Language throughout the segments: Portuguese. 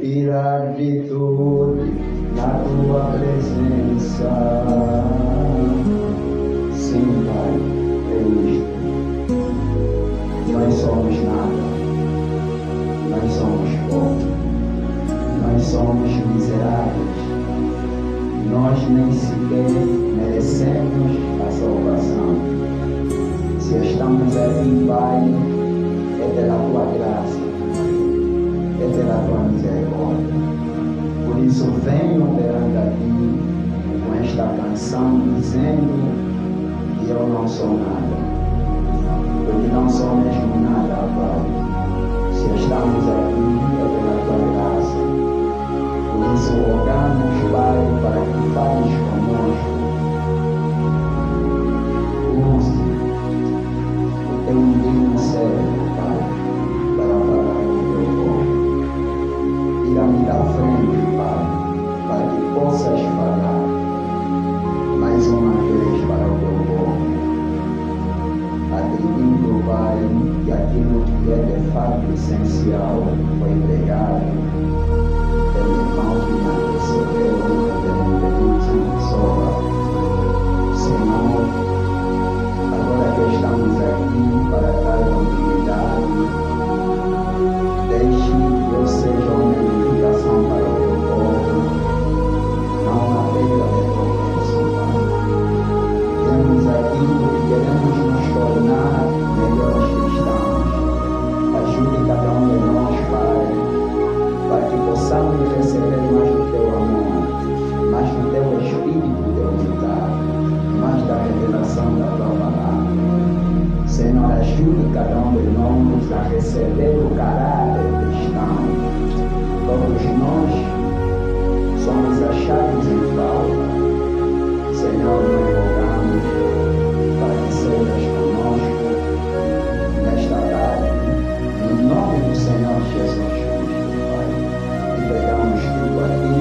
sentir a virtude na tua presença. Sim, Pai, é isto. Nós somos nada, nós somos pó, nós somos miseráveis, nós nem sequer merecemos a salvação. Se estamos aqui, Pai, é pela tua graça, é pela tua misericórdia. Por isso venho perante a ti com esta canção dizendo que eu não sou nada, porque não sou mesmo nada, Pai. Se estamos aqui é pela tua graça. Por isso rogamos, Pai, para que fales conosco. Use o teu divino cérebro, Pai, para falar com o teu povo. Tira-me da frente, Pai, para que possas falar mais uma vez para o teu povo, atribuindo, Pai, que aquilo que é de fato essencial foi pregado pelo irmão que me antecedeu, pelo Benedito Sola. Senhor, agora que estamos aqui para dar continuidade, deixe que eu seja uma edificação para o teu povo, não uma perda de tropeço, Pai. Viemos aqui porque queremos nos tornar melhores cristãos. Ajude cada um de nós, Pai, para que possamos receber mais do teu amor, mais do teu Espírito de unidade, mais da revelação da tua palavra. Senhor, ajude cada um de nós a receber o caráter cristão. Todos nós somos achados em falta. Senhor, nós rogamos para que sejas conosco nesta tarde, no nome do Senhor Jesus Cristo, Pai. Entregamos tudo a ti,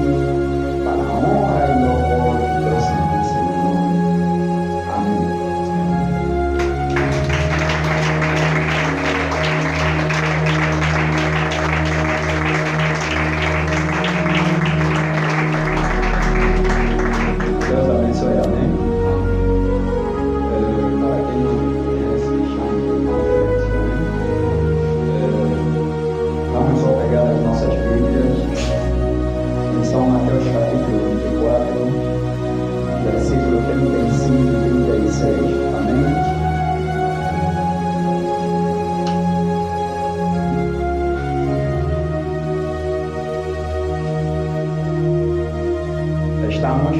para a honra e louvor do teu santíssimo nome. Amém. Deus abençoe, amém. Para quem não conhece, me chamo de irmão Félix, vamos só pegar as nossas Bíblias em São Mateus capítulo 24, versículo 35 e 36, amém? Estamos?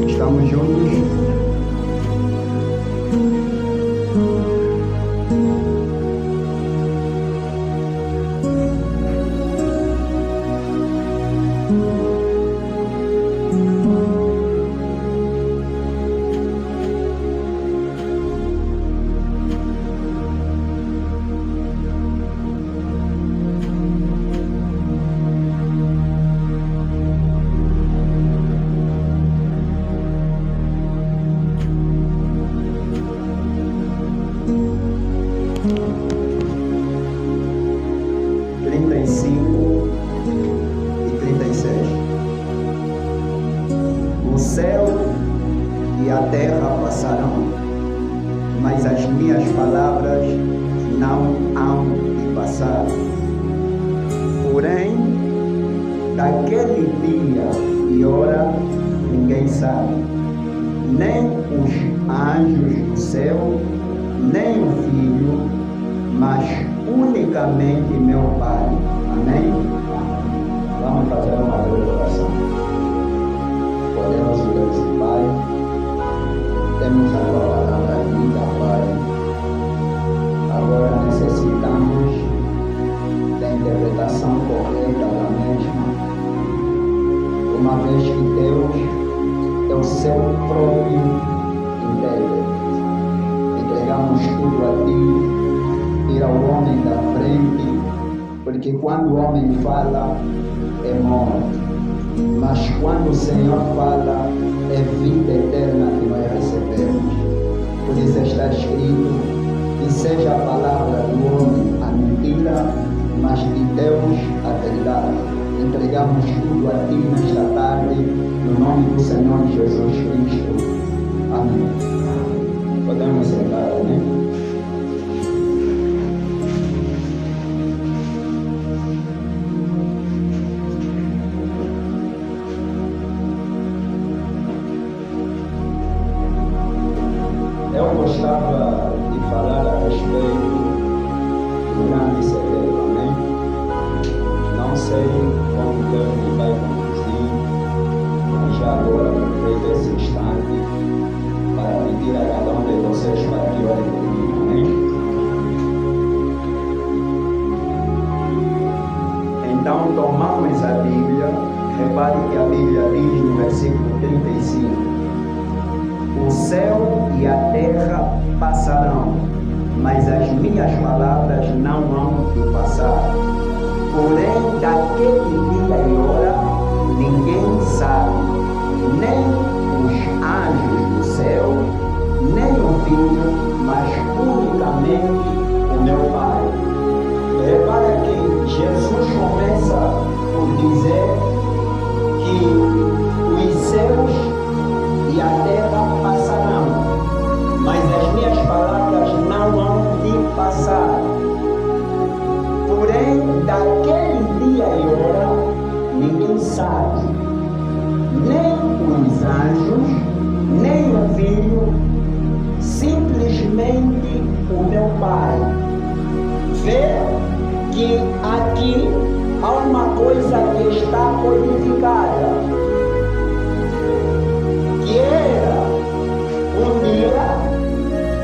Estamos juntos? O céu e a terra passarão, mas as minhas palavras não hão de passar. Porém, daquele dia e hora ninguém sabe, nem os anjos do céu, nem o Filho, mas unicamente meu Pai. Amém? Vamos fazer uma breve oração. Poderoso Deus e Pai, temos a tua palavra linda, Pai. Agora necessitamos da interpretação correta da mesma, uma vez que Deus é o seu próprio intérprete. Entregamos tudo a Ti, homem da frente, porque quando o homem fala, é morte. Mas quando o Senhor fala, é vida eterna que nós recebemos. Por isso está escrito que seja a palavra do homem a mentira, mas de Deus a verdade. Entregamos tudo a Ti nesta tarde, no nome do Senhor Jesus Cristo. Amém. Podemos sentar, amém? Eu gostava de falar a respeito do grande segredo, amém? Não sei como Deus me vai conduzir, mas já agora aproveito esse instante para pedir a cada um de vocês para que orem comigo, amém? Então tomamos a Bíblia, repare que a Bíblia diz no versículo 35: o céu e a terra passarão, mas as minhas palavras não hão de passar. Porém, daquele dia e hora, ninguém sabe, nem os anjos do céu, nem o Filho, mas unicamente o meu Pai. Repara que Jesus começa por dizer que os céus e a terra passarão, mas as minhas palavras não hão de passar. Porém, daquele dia e hora, ninguém sabe, nem os anjos, nem o Filho, simplesmente o meu Pai. Vê que aqui há uma coisa que está codificada, que era um dia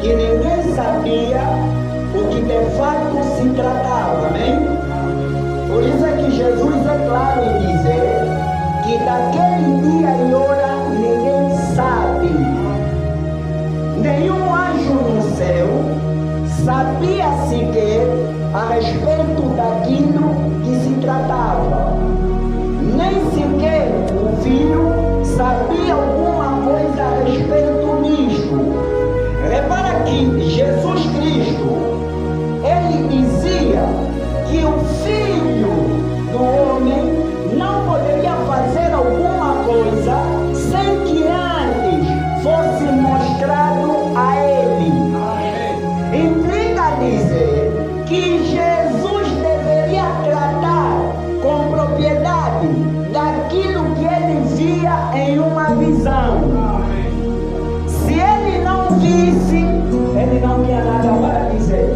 que ninguém sabia o que de fato se tratava, amém? Por isso é que Jesus é claro em dizer que daquele dia e hora ninguém sabe. Nenhum anjo no céu sabia sequer a respeito daquilo que se tratava. Nem sequer o Filho sabia alguma coisa a respeito disto. Repara que Jesus Cristo, ele dizia que o Filho do homem não poderia fazer alguma coisa sem que antes fosse mostrado a ele. Implica dizer que Jesus deveria tratar com propriedade daquilo que ele via em uma visão. Se ele não visse, ele não tinha nada para dizer.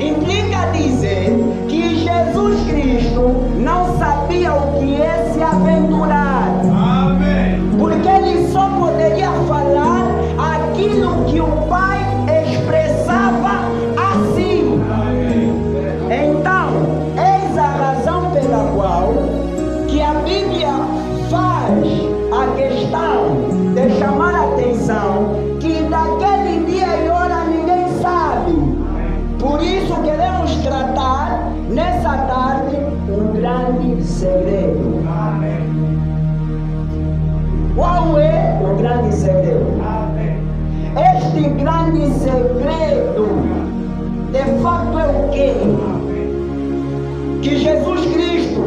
Implica dizer que Jesus Cristo não sabia o que é se aventurar. Porque ele só poderia falar aquilo que o Pai expressava assim. Então, eis a razão pela qual que a Bíblia faz a questão de chamar a atenção que daquele dia e hora ninguém sabe. Por isso queremos tratar nessa tarde um grande segredo. Qual é o grande segredo? Este grande segredo de fato é o quê? Que Jesus Cristo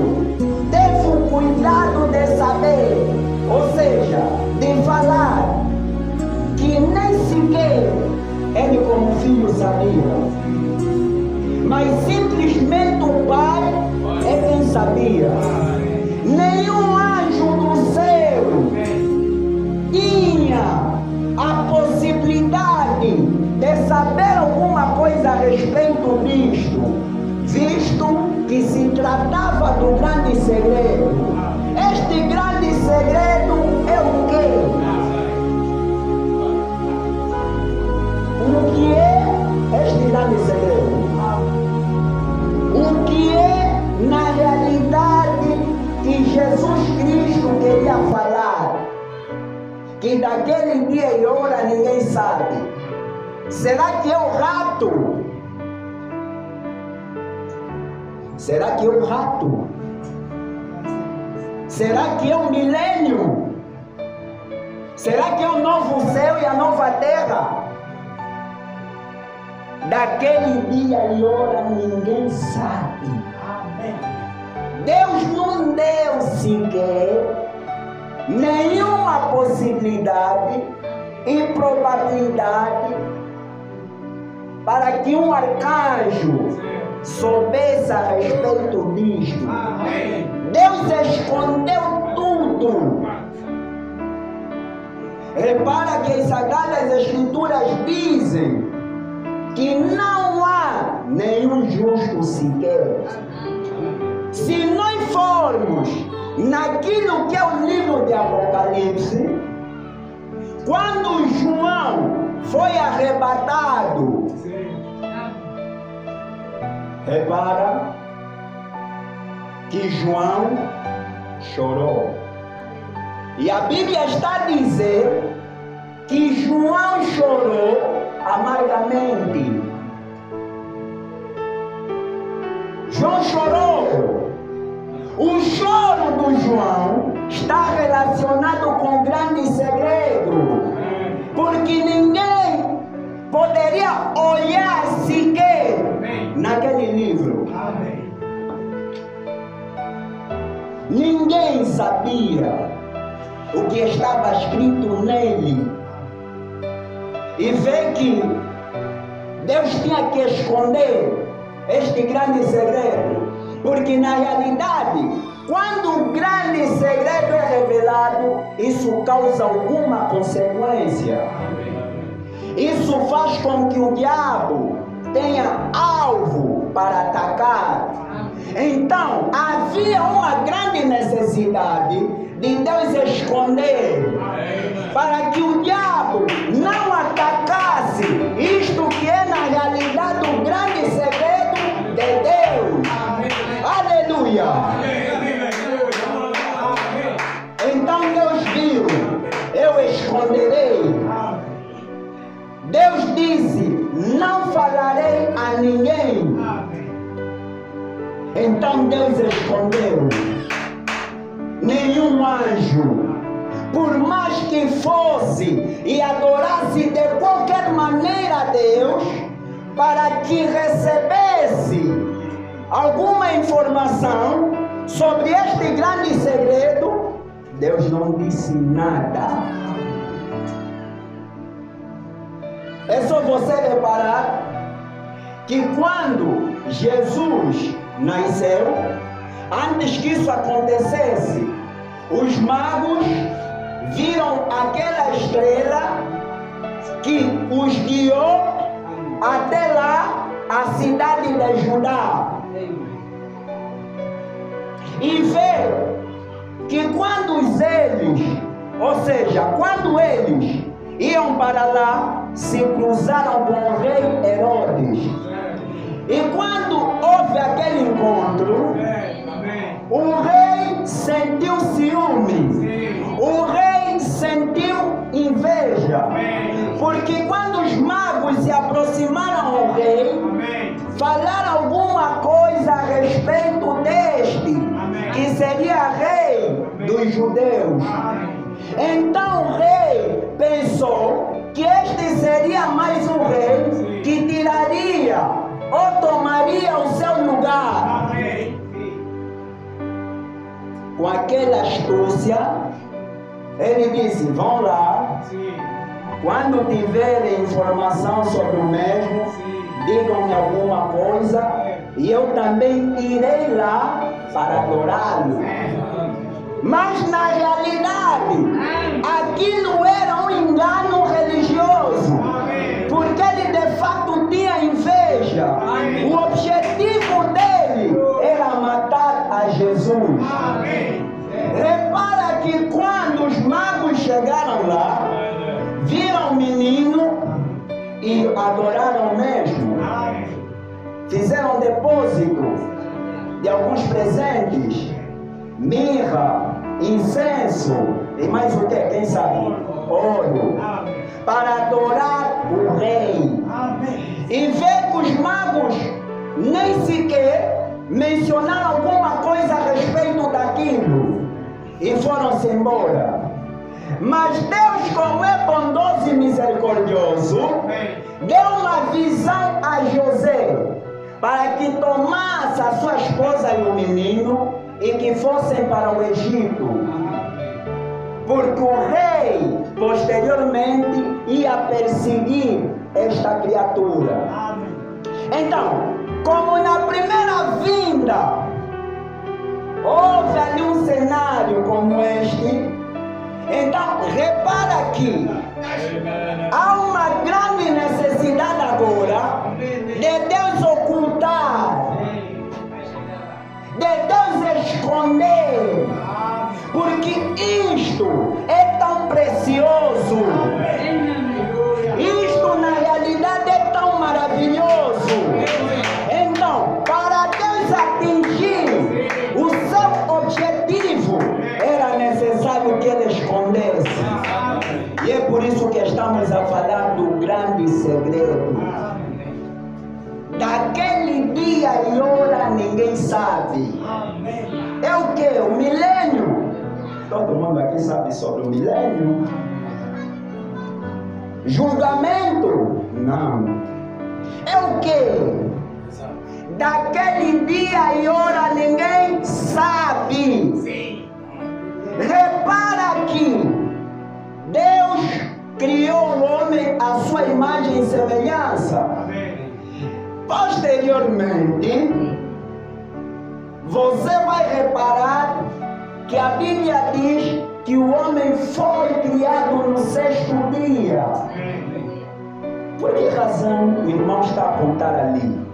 teve o cuidado de saber, ou seja, de falar, que nem sequer ele como filho sabia, mas simplesmente o Pai é quem sabia. Nenhum anjo do céu tinha a possibilidade de saber alguma coisa a respeito disto, visto que se tratava do grande segredo. Este grande segredo é o quê? O que é este grande segredo? O que é, na realidade, que Jesus Cristo queria falar? Que daquele dia e hora ninguém sabe. Será que é o rato? Será que é o rato? Será que é o milênio? Será que é o novo céu e a nova terra? Daquele dia e hora ninguém sabe. Amém. Deus não deu sequer nenhuma possibilidade e probabilidade para que um arcanjo soubesse a respeito disto. Amém. Deus escondeu tudo. Repara que as Sagradas Escrituras dizem que não há nenhum justo sequer. Se nós formos naquilo que é o livro de Apocalipse, quando João foi arrebatado, repara que João chorou. E a Bíblia está a dizer que João chorou amargamente. João chorou. O choro do João está relacionado com um grande segredo, porque ninguém poderia olhar sequer naquele livro. Ninguém sabia o que estava escrito nele. E vê que Deus tinha que esconder este grande segredo, porque na realidade, quando um grande segredo é revelado, isso causa alguma consequência. Isso faz com que o diabo tenha alvo para atacar. Então, havia uma grande necessidade de Deus esconder, para que o diabo não atacasse isto que é na realidade o grande segredo de Deus. Aleluia! Então Deus viu, eu esconderei. Deus disse, não falarei a ninguém. Então Deus escondeu. Nenhum anjo, por mais que fosse e adorasse de qualquer maneira a Deus, para que recebesse alguma informação sobre este grande segredo, Deus não disse nada. É só você reparar que quando Jesus nasceu, antes que isso acontecesse, os magos viram aquela estrela que os guiou até lá, a cidade de Judá. E vê que quando eles iam para lá, se cruzaram com o rei Herodes. E quando houve aquele encontro, o rei sentiu ciúme, o rei sentiu inveja, porque quando os magos se aproximaram ao rei, falaram alguma coisa a respeito deste, que seria rei dos judeus. Então o rei pensou que este seria mais um rei que tiraria ou tomaria o seu lugar. Com aquela astúcia, ele disse, vão lá, quando tiverem informação sobre o mesmo, digam-me alguma coisa, e eu também irei lá para adorá-lo. Mas na realidade, aquilo era um engano religioso, porque ele de fato tinha inveja. O objetivo dele era matar a Jesus. Repara que quando os magos chegaram lá, viram o menino e adoraram mesmo. Fizeram depósito de alguns presentes, mirra, incenso e mais o que? Quem sabe? Ouro, para adorar o rei. E vê que os magos nem sequer mencionaram alguma coisa a respeito daquilo e foram-se embora. Mas Deus, como é bondoso e misericordioso, deu uma visão a José para que tomasse a sua esposa e o menino e que fossem para o Egito, porque o rei posteriormente ia perseguir esta criatura. Então, como na primeira vinda houve ali um cenário como este, então repara que há uma grande necessidade agora de Deus ocultar, de Deus esconder, porque isto é tão precioso, isto na realidade é tão maravilhoso. Então, para Deus atingir o seu objetivo, era necessário que Ele escondesse. E é por isso que estamos a falar do grande segredo. Daquele dia e hora ninguém sabe. É o que? O milênio. Todo mundo aqui sabe sobre o milênio. Julgamento? Não. É o que? Daquele dia e hora ninguém sabe. Repara que Deus criou o homem à sua imagem e semelhança. Posteriormente, você vai reparar que a Bíblia diz que o homem foi criado no sexto dia. Por que razão o irmão está a apontar ali?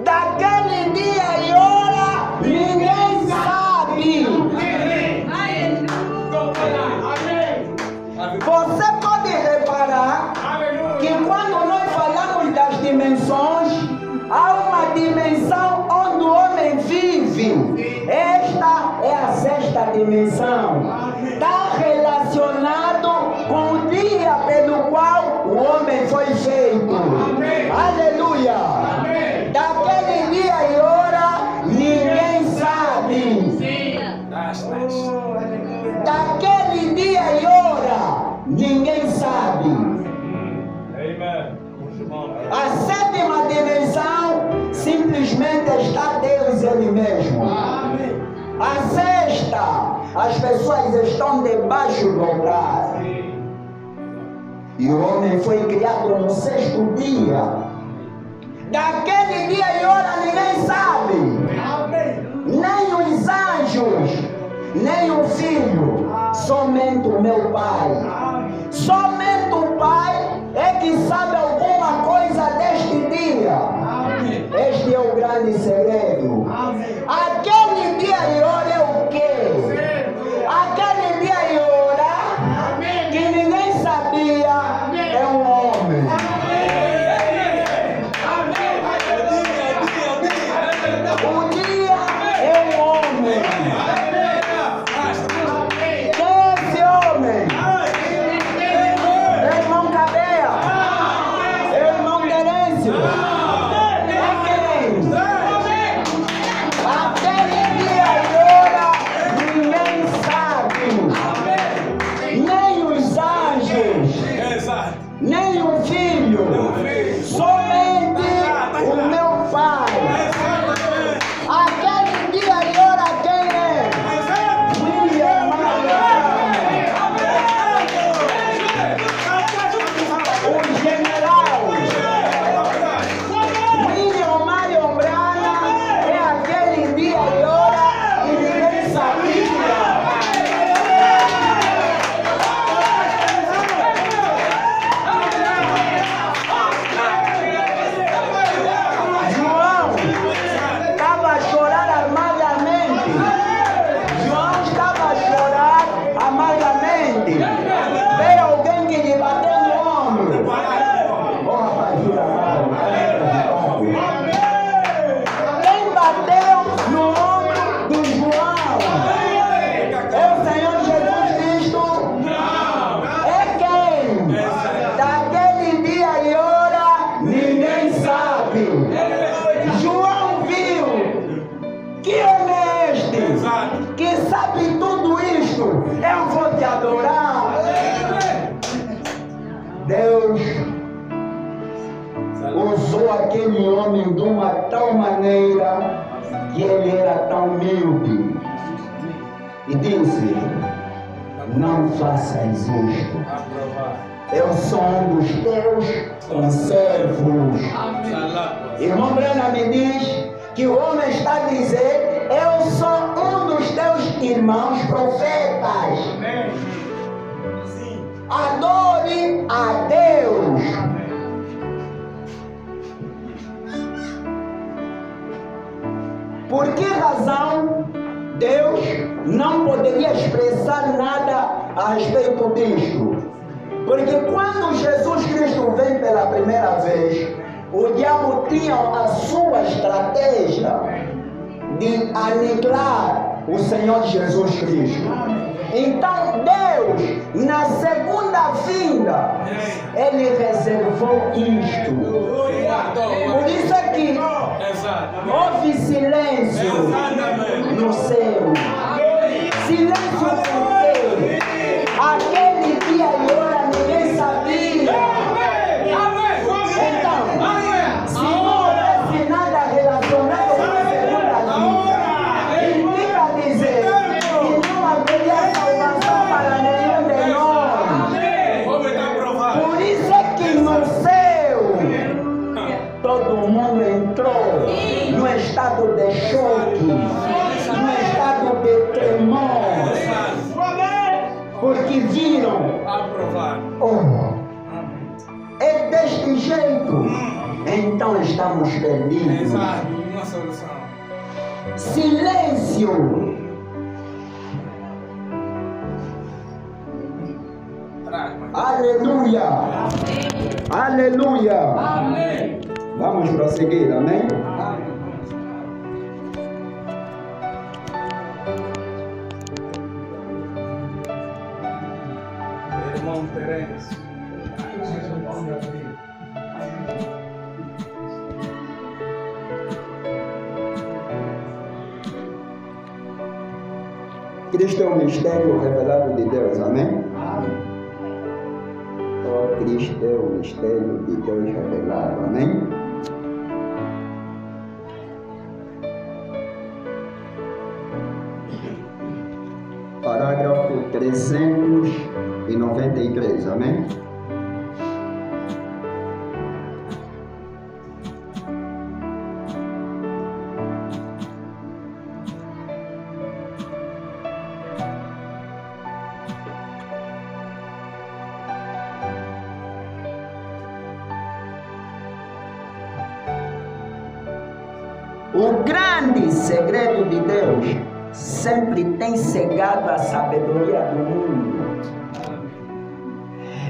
Daquele dia e hora ninguém sabe. Você pode reparar que quando nós falamos das dimensões, há uma dimensão onde o homem vive. Esta é a sexta dimensão. Está relacionado com o dia pelo qual o homem foi feito. Aleluia! Daquele dia e hora ninguém sabe. Daquele dia e hora ninguém sabe. A sétima dimensão simplesmente está Deus Ele mesmo. A sexta, as pessoas estão debaixo do altar. E o homem foi criado no sexto dia. Daquele dia e hora ninguém sabe. Nem os anjos, nem o filho, somente o meu Pai. Somente o Pai é que sabe alguma coisa deste dia. Este é o grande segredo. Aquele dia e hora é o quê? Aquele dia e hora que ninguém sabia é um homem. O dia é um homem. Quem é esse homem? Irmão Cadeia, irmão Terêncio. Nem o filho, somente o meu Pai. aquele homem de uma tal maneira que ele era tão humilde. E disse: não faças isto. Eu sou um dos teus conservos. Irmão Brana me diz que o homem está a dizer: eu sou um dos teus irmãos profetas. Adore a Deus. Por que razão Deus não poderia expressar nada a respeito disto? Porque quando Jesus Cristo vem pela primeira vez, o diabo tinha a sua estratégia de aniquilar o Senhor Jesus Cristo. Então Deus, na segunda vinda, Ele reservou isto. Por isso é que houve silêncio no céu. Silêncio porque aquele dia e hora ninguém sabia. Então, se não houvesse nada relacionado com a segunda vinda, indica dizer que não haveria salvação para nenhum de nós. Por isso é que no céu todo mundo entrou no estado de choque, no estado de tremor, porque viram, é deste jeito, então estamos perdidos. Silêncio. Aleluia. Aleluia. Amém. Vamos prosseguir, amém? Irmão Terence. Cristo é o mistério revelado de Deus, amém? Oh, Cristo é o mistério de Deus revelado, amém? Parágrafo 393, amém? O grande segredo de Deus sempre tem cegado a sabedoria do mundo.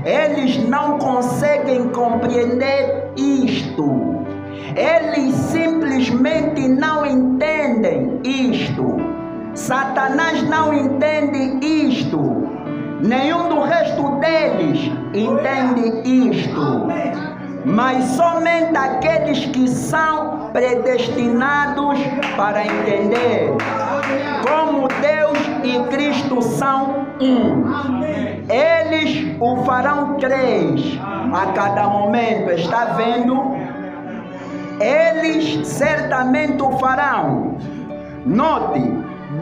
Eles não conseguem compreender isto. Eles simplesmente não entendem isto. Satanás não entende isto. Nenhum do resto deles entende isto. Mas somente aqueles que são predestinados para entender como Deus e Cristo são um. Eles o farão crer a cada momento. Está vendo? Eles certamente o farão. Note,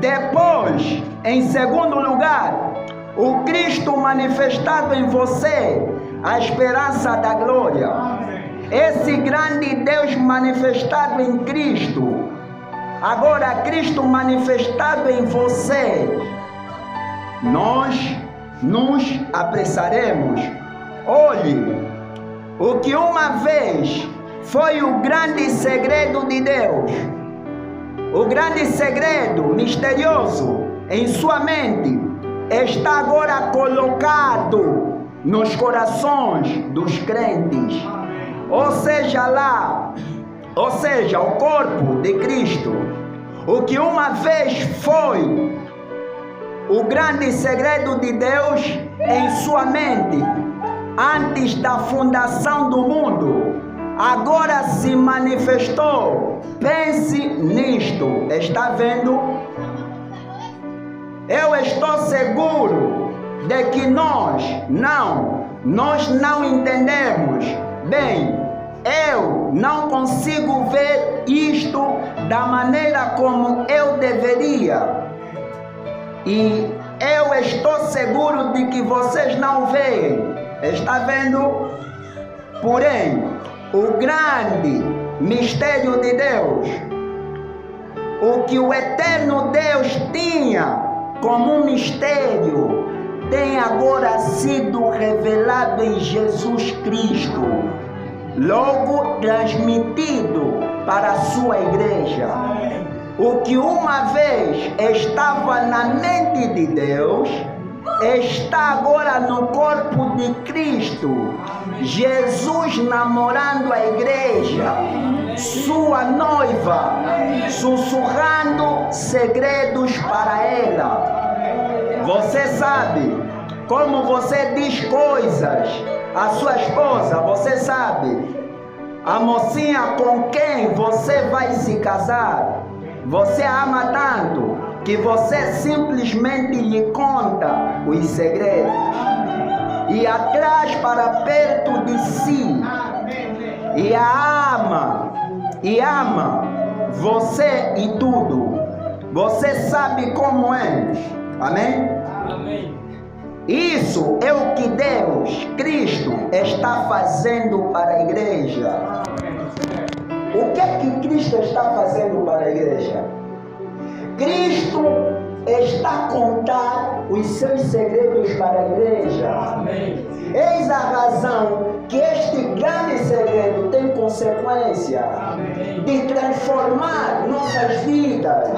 depois, em segundo lugar, o Cristo manifestado em você, a esperança da glória. Esse grande Deus manifestado em Cristo. Agora, Cristo manifestado em você. Nós nos apressaremos. Olhe, o que uma vez foi o grande segredo de Deus, o grande segredo misterioso em sua mente, está agora colocado nos corações dos crentes. Ou seja, o corpo de Cristo. O que uma vez foi o grande segredo de Deus em sua mente, antes da fundação do mundo, agora se manifestou. Pense nisto. Está vendo? Eu estou seguro de que nós não entendemos. Bem, eu não consigo ver isto da maneira como eu deveria. E eu estou seguro de que vocês não veem. Está vendo? Porém, o grande mistério de Deus, o que o eterno Deus tinha como um mistério, tem agora sido revelado em Jesus Cristo, logo transmitido para a sua igreja. O que uma vez estava na mente de Deus, está agora no corpo de Cristo. Jesus namorando a igreja, sua noiva, sussurrando segredos para ela. Você sabe como você diz coisas à sua esposa, você sabe a mocinha com quem você vai se casar. Você a ama tanto que você simplesmente lhe conta os segredos e a traz para perto de si e a ama você e tudo. Você sabe como é. Amém? Amém. Isso é o que Deus, Cristo, está fazendo para a igreja. O que é que Cristo está fazendo para a igreja? Cristo está a contar os seus segredos para a igreja. Amém. Eis a razão que este grande segredo tem consequência de transformar nossas vidas.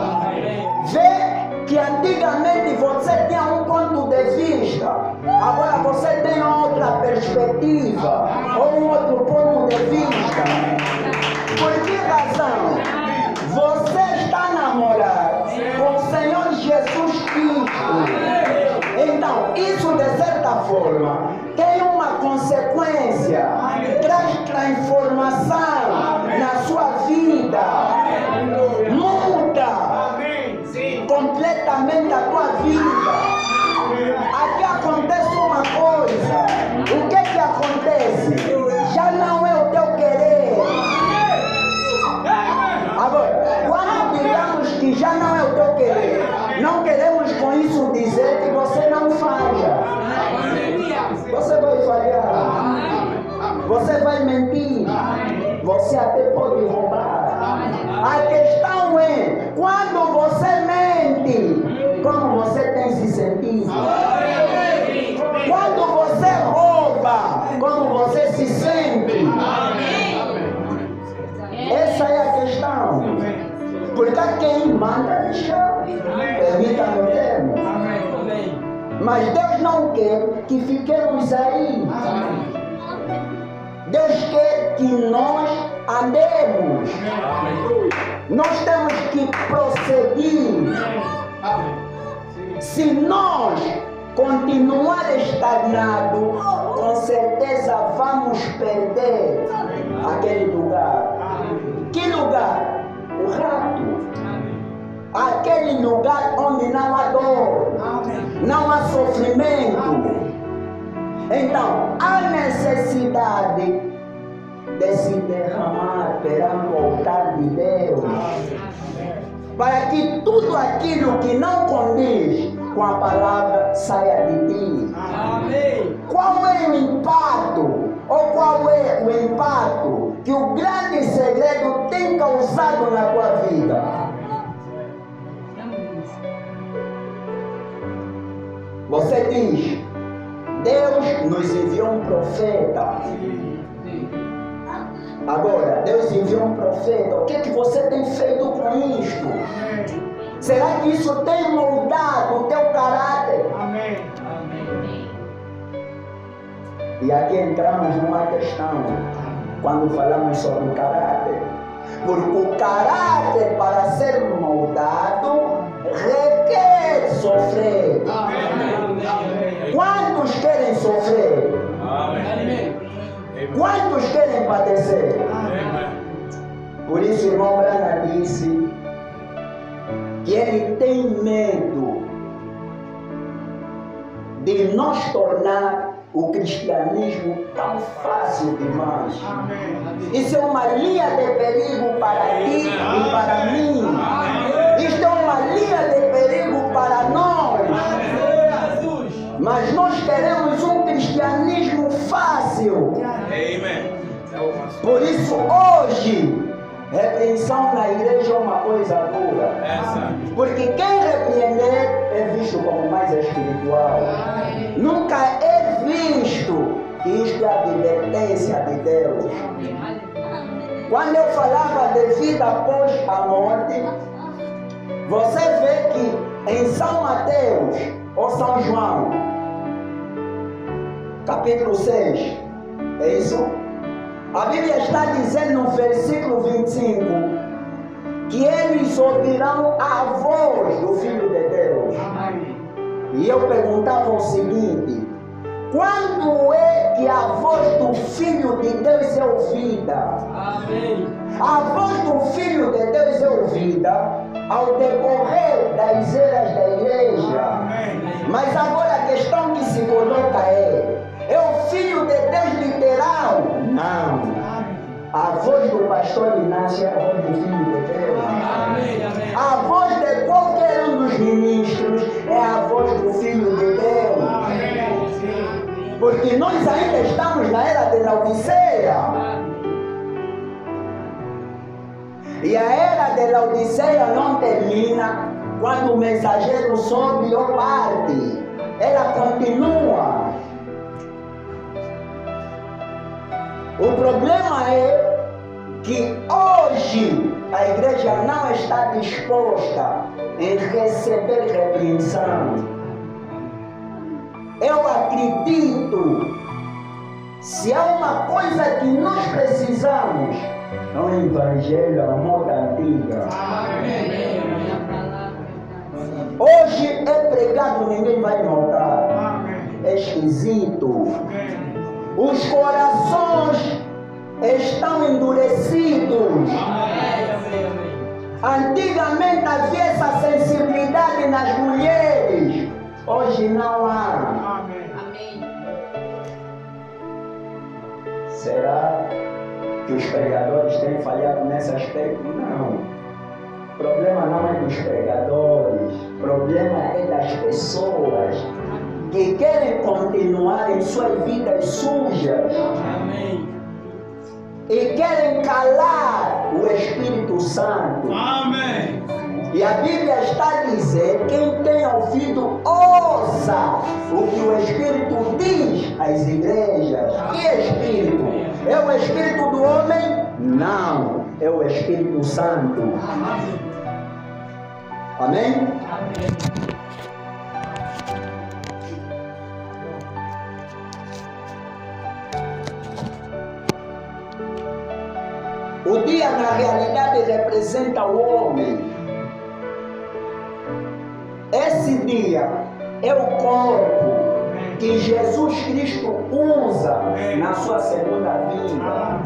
Vê que antigamente você tinha um ponto de vista, agora você tem outra perspectiva, ou um outro ponto de vista. Por que razão? Você está a namorar com o Senhor Jesus Cristo. Então, isso de certa forma tem uma consequência, traz transformação na sua vida, muda completamente a tua vida. Aqui acontece uma coisa. O que que acontece? Já não é o teu querer. Agora, quando digamos que já não é o teu querer, não queremos com isso dizer que você não falha. Você vai falhar. Você vai mentir. Você até pode roubar. A questão é, quando você mente, como você tem se sentido? Quando você rouba, como você se sente? Essa é a questão. Porque quem manda deixar, permita-me o termo. Mas Deus não quer que fiquemos aí. Deus quer que nós andemos. Nós temos que prosseguir. Se nós continuar estagnado, com certeza vamos perder aquele lugar. Que lugar? O rato. Aquele lugar onde não há dor, não há sofrimento. Então, há necessidade de se derramar perante o altar de Deus, para que tudo aquilo que não condiz com a palavra saia de ti. Amém. Qual é o impacto, ou qual é o impacto que o grande segredo tem causado na tua vida? Você diz, Deus nos enviou um profeta. Agora, Deus enviou um profeta. O que é que você tem feito com isto? Será que isso tem moldado o teu caráter? Amém. E aqui entramos numa questão, quando falamos sobre o caráter. Porque o caráter, para ser moldado, requer sofrer. Quantos querem sofrer? Amém. Quantos querem padecer? Amém. Por isso o irmão Branham disse que ele tem medo de nos tornar o cristianismo tão fácil demais. Amém. Isso é uma linha de perigo para ti e para mim. Isto é uma linha de perigo para nós. Mas nós queremos um cristianismo fácil. Amém. Por isso hoje, repreensão na igreja é uma coisa dura. Porque quem repreender é visto como mais espiritual. Nunca é visto que isto é a advertência de Deus. Quando eu falava de vida após a morte, você vê que em São Mateus ou São João, capítulo 6, é isso? A Bíblia está dizendo no versículo 25 que eles ouvirão a voz do Filho de Deus. E eu perguntava o seguinte: quando é que a voz do Filho de Deus é ouvida? A voz do Filho de Deus é ouvida ao decorrer das eras da igreja. Mas agora a questão que se coloca é o Filho de Deus literal? Não. A voz do pastor Inácio é a voz do Filho de Deus. A voz de qualquer um dos ministros é a voz do Filho de Deus. Porque nós ainda estamos na era de Laodiceia. E a era de Laodiceia não termina quando o mensageiro sobe ou parte. Ela continua. O problema é que hoje a igreja não está disposta em receber repreensão. Eu acredito, se há uma coisa que nós precisamos, é um evangelho à moda antiga. Hoje é pregado, ninguém vai notar. É esquisito. Os corações estão endurecidos. Antigamente havia essa sensibilidade nas mulheres. Hoje não há. Será que os pregadores têm falhado nesse aspecto? Não. O problema não é dos pregadores. O problema é das pessoas que querem continuar em suas vidas sujas. E querem calar o Espírito Santo. E a Bíblia está a dizer: quem tem ouvido, ouça o que o Espírito diz às igrejas. Que Espírito? É o Espírito do homem? Não, é o Espírito Santo. Amém? O dia, na realidade, representa o homem. Esse dia é o corpo que Jesus Cristo usa na sua segunda vinda.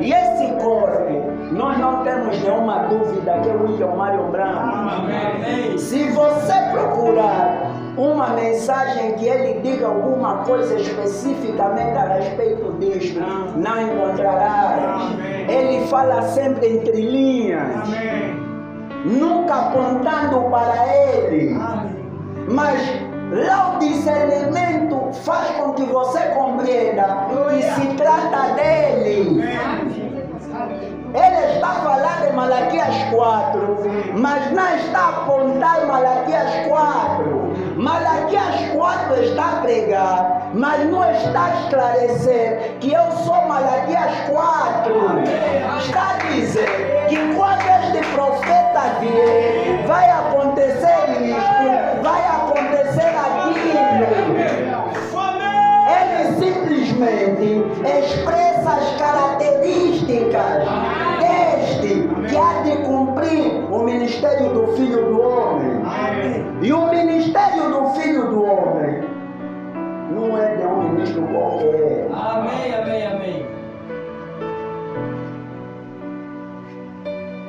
E esse corpo, nós não temos nenhuma dúvida que é o William Mário Branco. Se você procurar uma mensagem que ele diga alguma coisa especificamente a respeito disto, não encontrarás. Ele fala sempre entre linhas, nunca apontando para ele. Mas lá o discernimento faz com que você compreenda que se trata dele. Ele está falando em Malaquias 4, mas não está a apontar Malaquias 4. Malaquias 4 está a pregar, mas não está a esclarecer que eu sou Malaquias 4. Está a dizer que quando este profeta vier, vai acontecer isto, vai acontecer aquilo. Ele simplesmente expressa as características deste que há de cumprir o ministério do Filho do Homem. E o ministério do Filho do Homem não é de um ministro qualquer.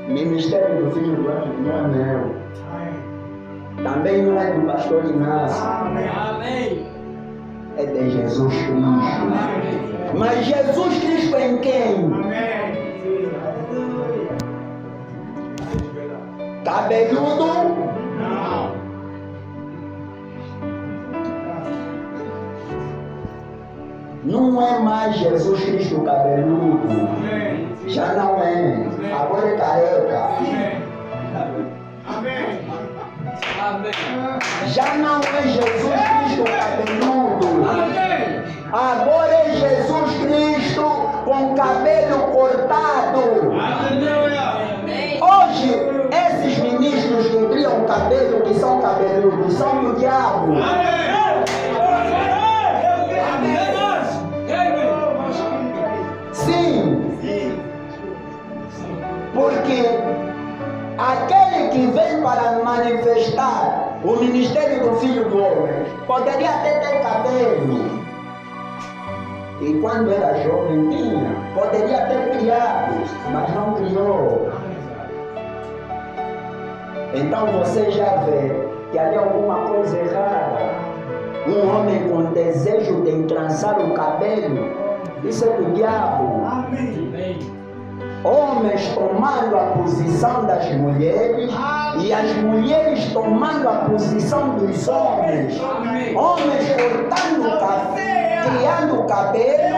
O ministério do Filho do Homem não é meu. Também não é do pastor Inácio. é de Jesus Cristo. Mas Jesus Cristo em quem? Cabeludo? Não é mais Jesus Cristo cabeludo. Já não é. Agora é careca. Já não é Jesus Cristo cabeludo. Agora é Jesus Cristo com cabelo cortado. Hoje, esses ministros que criam cabelo, que são cabeludos, são do diabo. Sim. Porque aquele que vem para manifestar o ministério do Filho do Homem poderia até ter cabelo. E quando era jovem tinha, poderia ter criado, mas não criou. Então você já vê que ali é alguma coisa errada. Um homem com desejo de entrançar o cabelo, isso é do diabo. Homens tomando a posição das mulheres e as mulheres tomando a posição dos homens. Homens cortando o cabelo, criando o cabelo,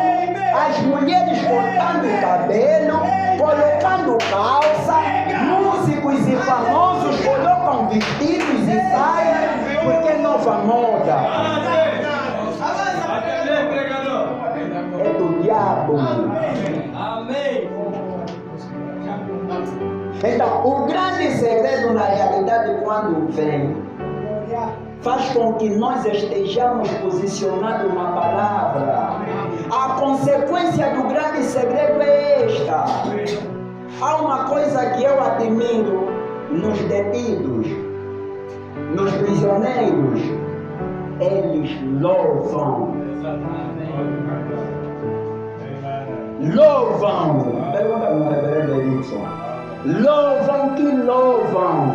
as mulheres cortando o cabelo, colocando calça, músicos e famosos colocam vestidos e saias, porque é nova moda. É do diabo. Então, o grande segredo na realidade, quando vem, faz com que nós estejamos posicionados na palavra. A consequência do grande segredo é esta. Há uma coisa que eu admiro nos detidos, nos prisioneiros. Eles louvam. Louvam. Pergunta no reverendo Edson. Louvam que louvam.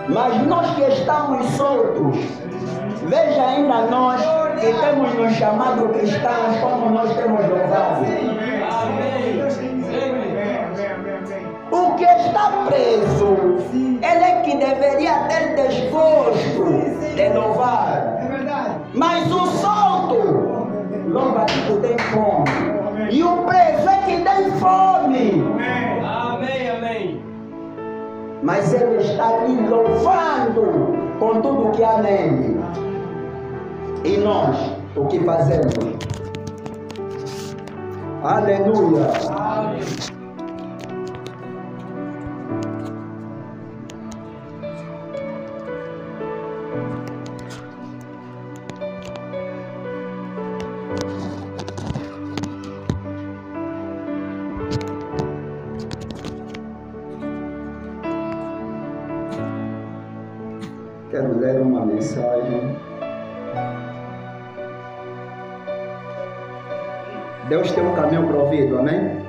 Mas nós que estamos soltos, veja ainda nós que temos nos chamado cristãos, como nós temos louvado. O que está preso, ele é que deveria ter desgosto de louvar. Mas o solto, louva que tu tem fome. E o preso é que tem fome. Mas ele está ali louvando com tudo que há nele. E nós, o que fazemos? Aleluia! Quero ler uma mensagem. Deus tem um caminho provido, amém?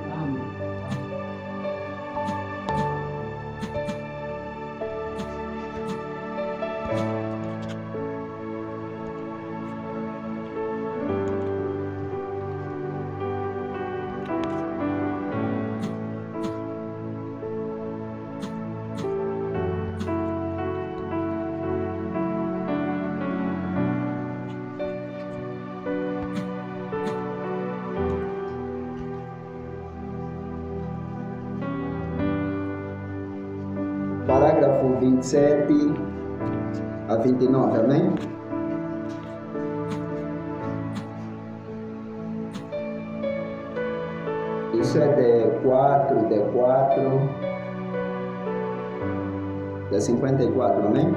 Parágrafo 27 a 29, amém? Isso é D4, de 54, amém?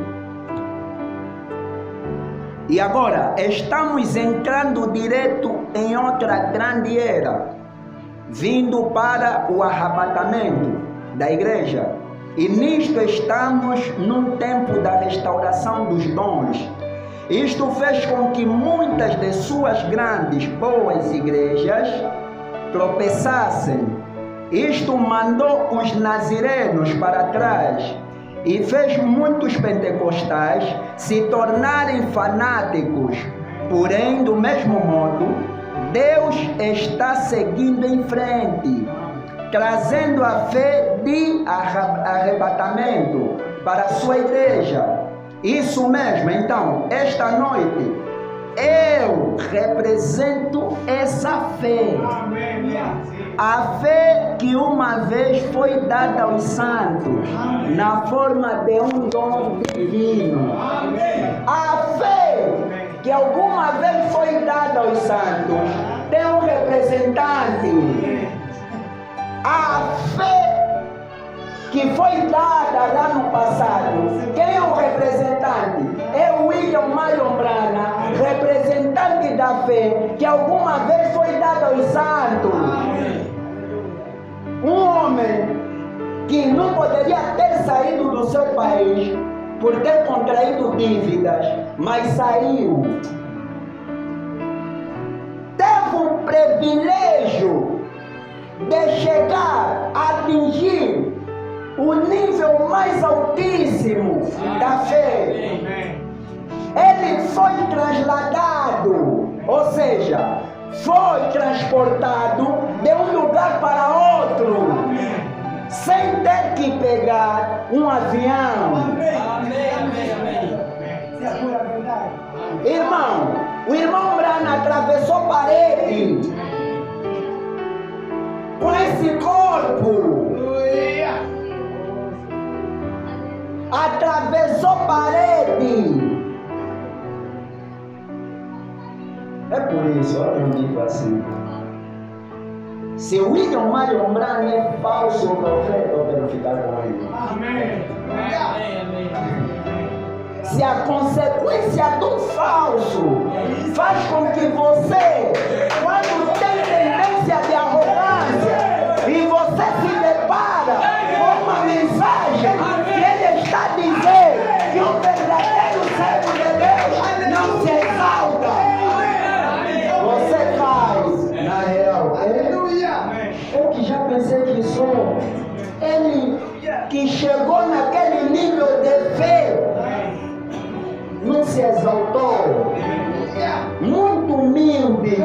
E agora, estamos entrando direto em outra grande era, vindo para o arrebatamento da igreja. E nisto estamos num tempo da restauração dos dons. Isto fez com que muitas de suas grandes, boas igrejas tropeçassem. Isto mandou os nazirenos para trás e fez muitos pentecostais se tornarem fanáticos Porém, do mesmo modo, Deus está seguindo em frente, trazendo a fé de arrebatamento para a sua igreja. Isso mesmo, então, esta noite, eu represento essa fé. A fé que uma vez foi dada aos santos, na forma de um dom divino. A fé que alguma vez foi dada aos santos tem um representante. A fé que foi dada lá no passado, quem é o representante? É o William Marion Branham, representante da fé que alguma vez foi dada aos santos. Um homem que não poderia ter saído do seu país por ter contraído dívidas, mas saiu. Teve o privilégio de chegar a atingir o nível mais altíssimo da fé. Ele foi trasladado, ou seja, foi transportado de um lugar para outro, sem ter que pegar um avião. Irmão, o irmão Branham atravessou parede com esse corpo. Atravessou parede. É por isso, olha, eu digo assim: se o William Marion Branham é falso profeta, eu quero ficar com ele. Amém. Se a consequência do falso faz com que você, quando tem tendência de arrogância, e você se depara com uma mensagem que ele está dizendo que o verdadeiro servo de Deus não se exalta, você cai na real. Eu que já pensei que sou, ele que chegou naquele nível de fé, não se exaltou, muito humilde,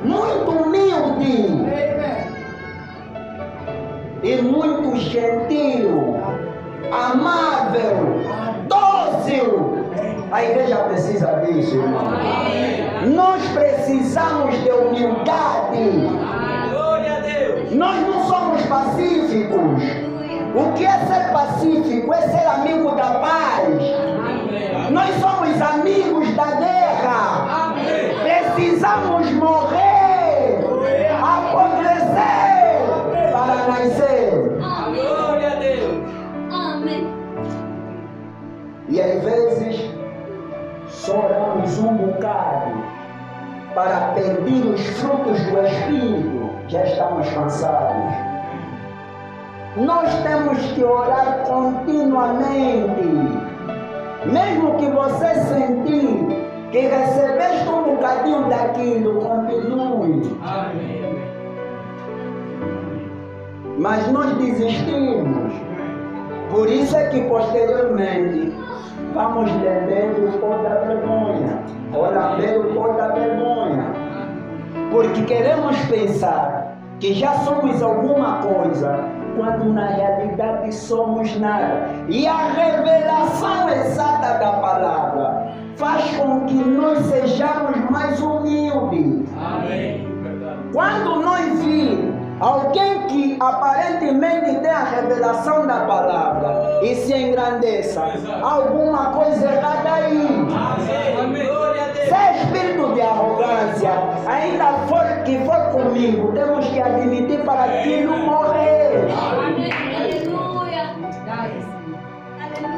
muito humilde e muito gentil, amável, dócil. A igreja precisa disso, irmão. Nós precisamos de humildade. Nós não somos pacíficos. O que é ser pacífico? É ser amigo da paz. Nós somos amigos da guerra. Precisamos morrer, apodrecer para nascer. Glória a Deus. Amém. E às vezes choramos um bocado para pedir os frutos do Espírito. Já estamos cansados. Nós temos que orar continuamente. Mesmo que você sentir que recebeste um bocadinho daquilo, continue. Amém. Mas nós desistimos. Por isso é que posteriormente vamos lambendo o pó da vergonha, ou lamber o pó da vergonha, porque queremos pensar que já somos alguma coisa, quando na realidade somos nada. E a revelação exata da palavra faz com que nós sejamos mais humildes. Amém. Quando nós vir alguém que aparentemente tem a revelação da palavra e se engrandeça, alguma coisa errada aí. Amém. Glória a Deus. Se é espírito de arrogância, ainda que for comigo, temos que admitir para aquilo morrer. Amém.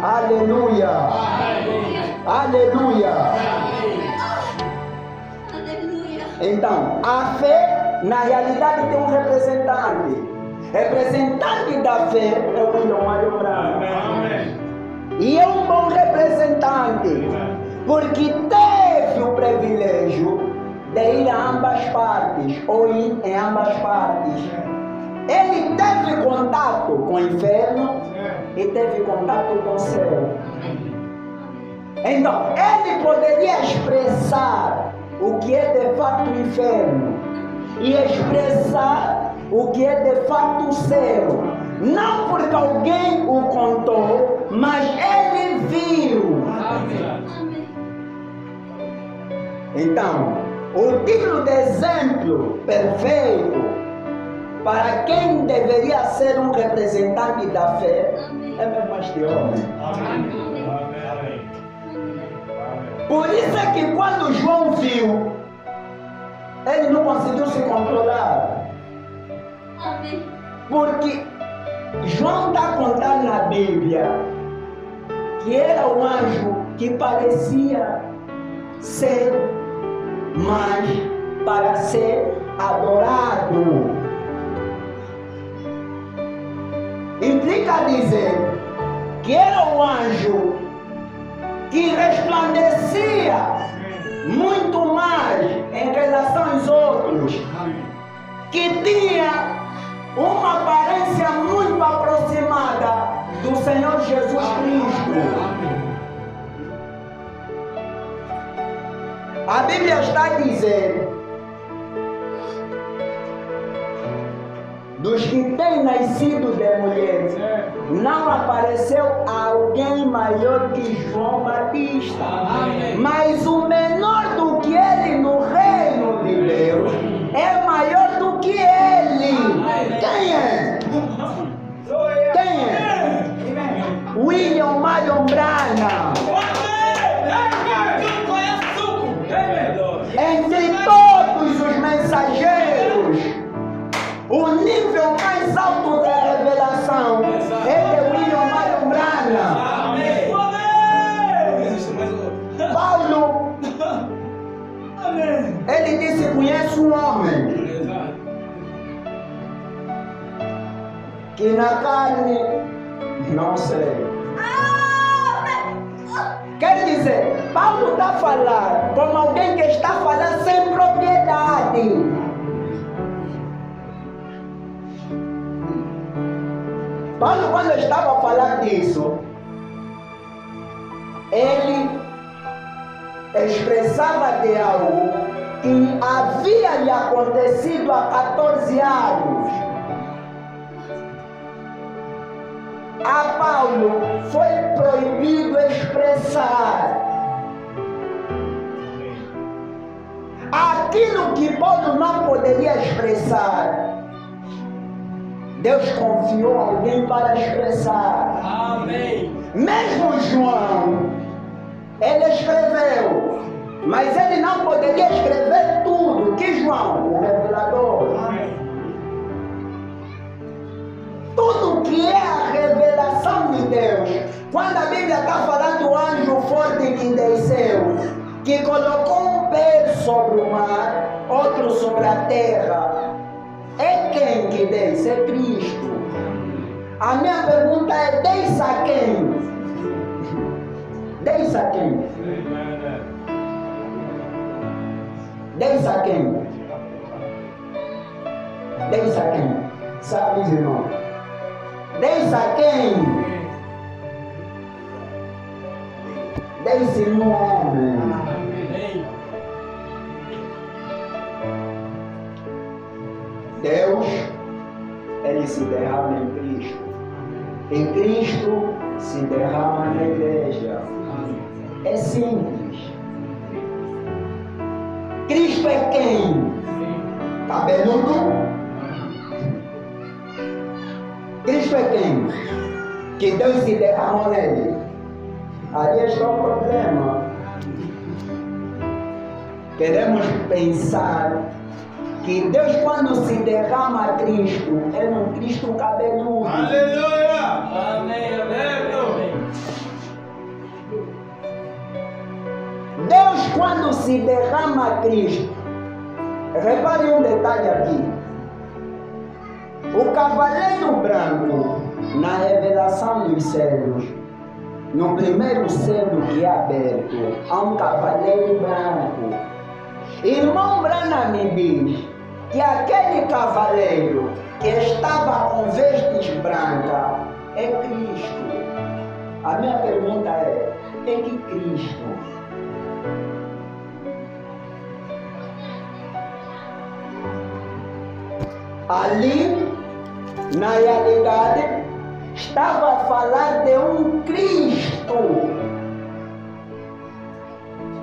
Aleluia. Aleluia. Aleluia. Aleluia. Então, a fé, na realidade, tem um representante. Representante da fé é o William Marion Branham. Amém. E é um bom representante, porque teve o privilégio de ir a ambas partes, ou ir em ambas partes. Ele teve contato com o inferno e teve contato com o céu. Então, ele poderia expressar o que é de fato o inferno e expressar o que é de fato o céu. Não porque alguém o contou, mas ele viu. Amém. Então, o título de exemplo perfeito para quem deveria ser um representante da fé é mesmo este homem. Por isso é que quando João viu, ele não conseguiu se controlar. Amém. Porque João está contando na Bíblia que era um anjo que parecia ser, mas para ser adorado. Implica dizer que era um anjo que resplandecia muito mais em relação aos outros, que tinha uma aparência muito aproximada do Senhor Jesus Cristo. A Bíblia está dizendo: dos que têm nascido de mulher, não apareceu alguém maior que João Batista. Amém. Mas o menor do que ele no reino de Deus é maior do que ele. Amém. Quem é? Quem é? William Marion Branham. Entre todos os mensageiros, o nível mais alto da revelação é de William Marion Branham. Paulo, ele disse: conhece um homem que na carne não sei. Quer dizer, Paulo está a falar como alguém que está a falar sem propriedade. Paulo, quando estava a falar disso, ele expressava de algo que havia lhe acontecido há 14 anos. A Paulo foi proibido expressar aquilo que Paulo não poderia expressar. Deus confiou alguém para expressar. Amém. Mesmo João, ele escreveu, mas ele não poderia escrever tudo que João, o revelador. Tudo que é a revelação de Deus. Quando a Bíblia está falando do anjo forte que desceu, que colocou um pé sobre o mar, outro sobre a terra, é quem que desce? É Cristo. A minha pergunta é: desce a quem? Desce a quem? Desce a quem? Desce a quem? Sabe, irmão? Desce a quem? Desce no homem. Amém. Deus, ele se derrama em Cristo. Em Cristo se derrama na igreja. É simples. Cristo é quem? Cabeludo? Cristo é quem? Que Deus se derramou nele. Aí está o problema. Queremos pensar que Deus, quando se derrama a Cristo, é um Cristo cabeludo. Aleluia! Amém, amém. Deus, quando se derrama a Cristo, repare um detalhe aqui. O cavaleiro branco, na revelação dos céus, no primeiro selo que é aberto, há um cavaleiro branco. Irmão Branham me diz que aquele cavaleiro que estava com vestes brancas é Cristo. A minha pergunta é: em que Cristo ali, na realidade, estava a falar de um Cristo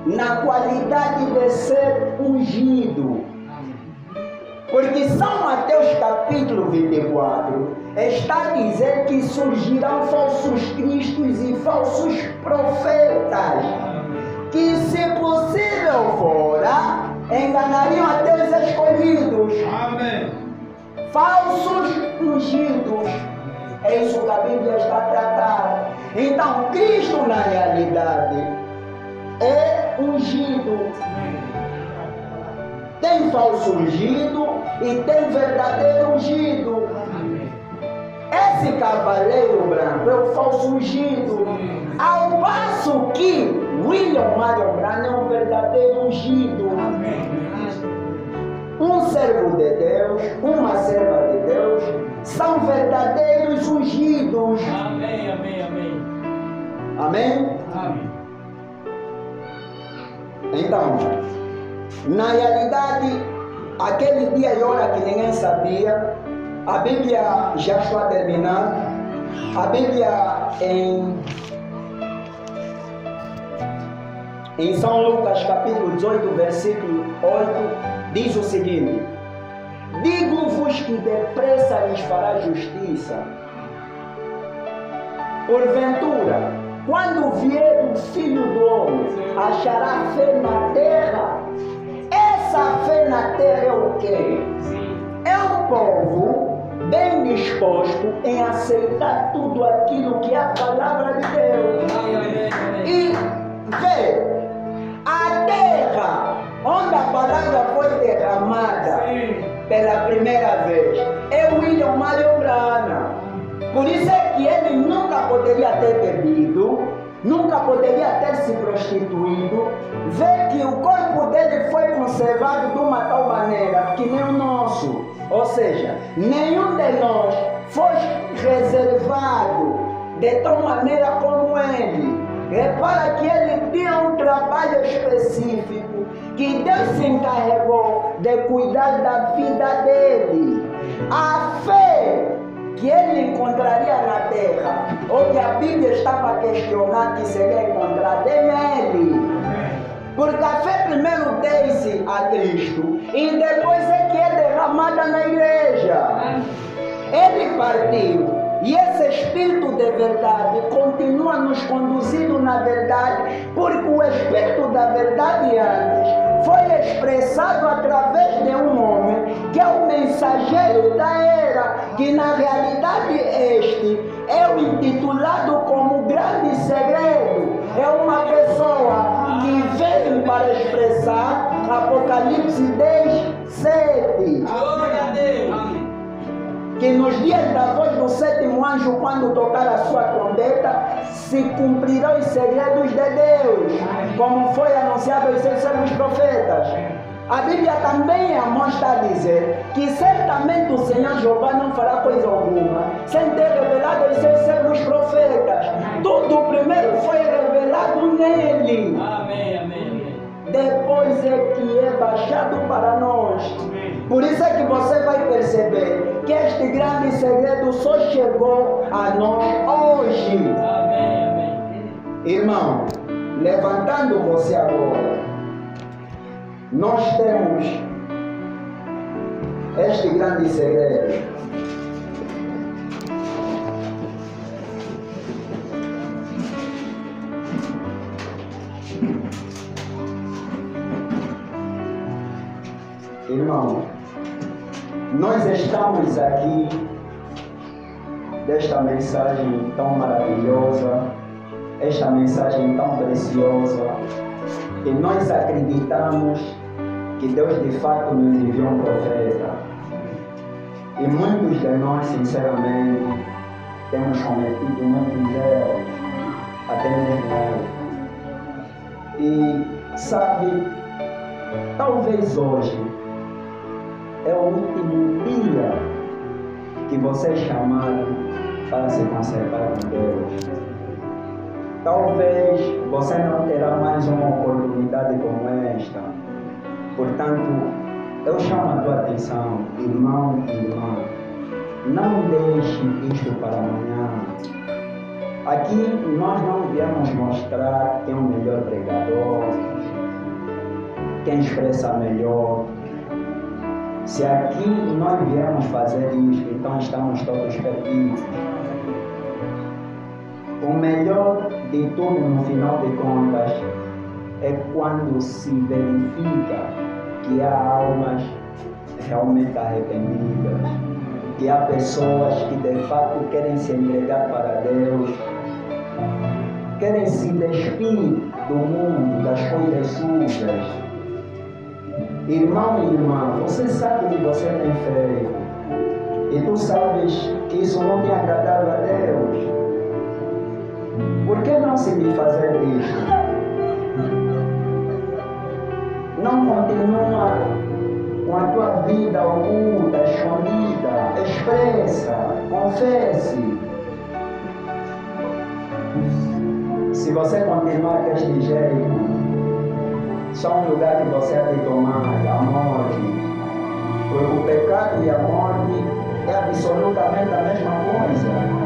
na qualidade de ser ungido. Porque São Mateus capítulo 24 está a dizer que surgirão falsos cristos e falsos profetas, que se possível fora, enganariam até os escolhidos. Amém. Falsos ungidos. É isso que a Bíblia está a tratar. Então, Cristo na realidade é ungido. Tem falso ungido e tem verdadeiro ungido. Esse cavaleiro branco é o falso ungido. Ao passo que William Marion Branham é um verdadeiro ungido. Um servo de Deus, uma serva de Deus, são verdadeiros ungidos. Amém, amém, amém. Amém? Amém. Então, na realidade, aquele dia e hora que ninguém sabia, a Bíblia já está terminando. A Bíblia em São Lucas capítulo 18, versículo 8, diz o seguinte: digo-vos que depressa lhes fará justiça. Porventura, quando vier o Filho do Homem, achará fé na terra? Essa fé na terra é o quê? É um povo bem disposto em aceitar tudo aquilo que é a palavra de Deus. E vê, a terra onde a palavra foi derramada pela primeira vez é William Marion Branham. Por isso é que ele nunca poderia ter bebido, nunca poderia ter se prostituído. Vê que o corpo dele foi conservado de uma tal maneira que nem o nosso. Ou seja, nenhum de nós foi reservado de tal maneira como ele. Repara que ele tinha um trabalho específico que Deus se encarregou de cuidar da vida dele. A fé que ele encontraria na terra, ou que a Bíblia estava a questionar que seria encontrada nele. Porque a fé primeiro desce a Cristo e depois é que é derramada na igreja. Ele partiu. E esse Espírito de verdade continua nos conduzindo na verdade, porque o Espírito da verdade antes foi expressado através de um homem que é o mensageiro da era, que na realidade este é o intitulado como grande segredo. É uma pessoa que veio para expressar Apocalipse 10, 7. Glória a Deus. Que nos dias da voz do sétimo anjo, quando tocar a sua trombeta, se cumprirão os segredos de Deus, como foi anunciado aos seus servos profetas. A Bíblia também está a dizer que certamente o Senhor Jeová não fará coisa alguma sem ter revelado aos seus servos profetas. Tudo primeiro foi revelado nele. Amém, amém. Depois é que é baixado para nós. Por isso é que você vai perceber que este grande segredo só chegou a nós hoje. Amém, amém. Irmão, levantando você agora, nós temos este grande segredo. Irmão, nós estamos aqui desta mensagem tão maravilhosa, esta mensagem tão preciosa, e nós acreditamos que Deus de fato nos enviou um profeta. E muitos de nós, sinceramente, temos cometido muitos erros, até mesmo eu. E sabe, talvez hoje é o último dia que você é chamado para se conservar com Deus. Talvez você não terá mais uma oportunidade como esta. Portanto, eu chamo a tua atenção, irmão e irmã. Não deixe isto para amanhã. Aqui nós não viemos mostrar quem é o melhor pregador, quem expressa melhor. Se aqui nós viemos fazer isto, então estamos todos perdidos. O melhor de tudo, no final de contas, é quando se verifica que há almas realmente arrependidas, que há pessoas que de fato querem se entregar para Deus, querem se despir do mundo, das coisas sujas. Irmão e irmã, você sabe o que você tem feito, e tu sabes que isso não tem agradado a Deus. Por que não se me fazer isso? Não continua com a tua vida oculta, escondida, expressa, confesse. Se você continuar deste jeito, só um lugar que você há de tomar, a morte. Porque o pecado e a morte é absolutamente a mesma coisa.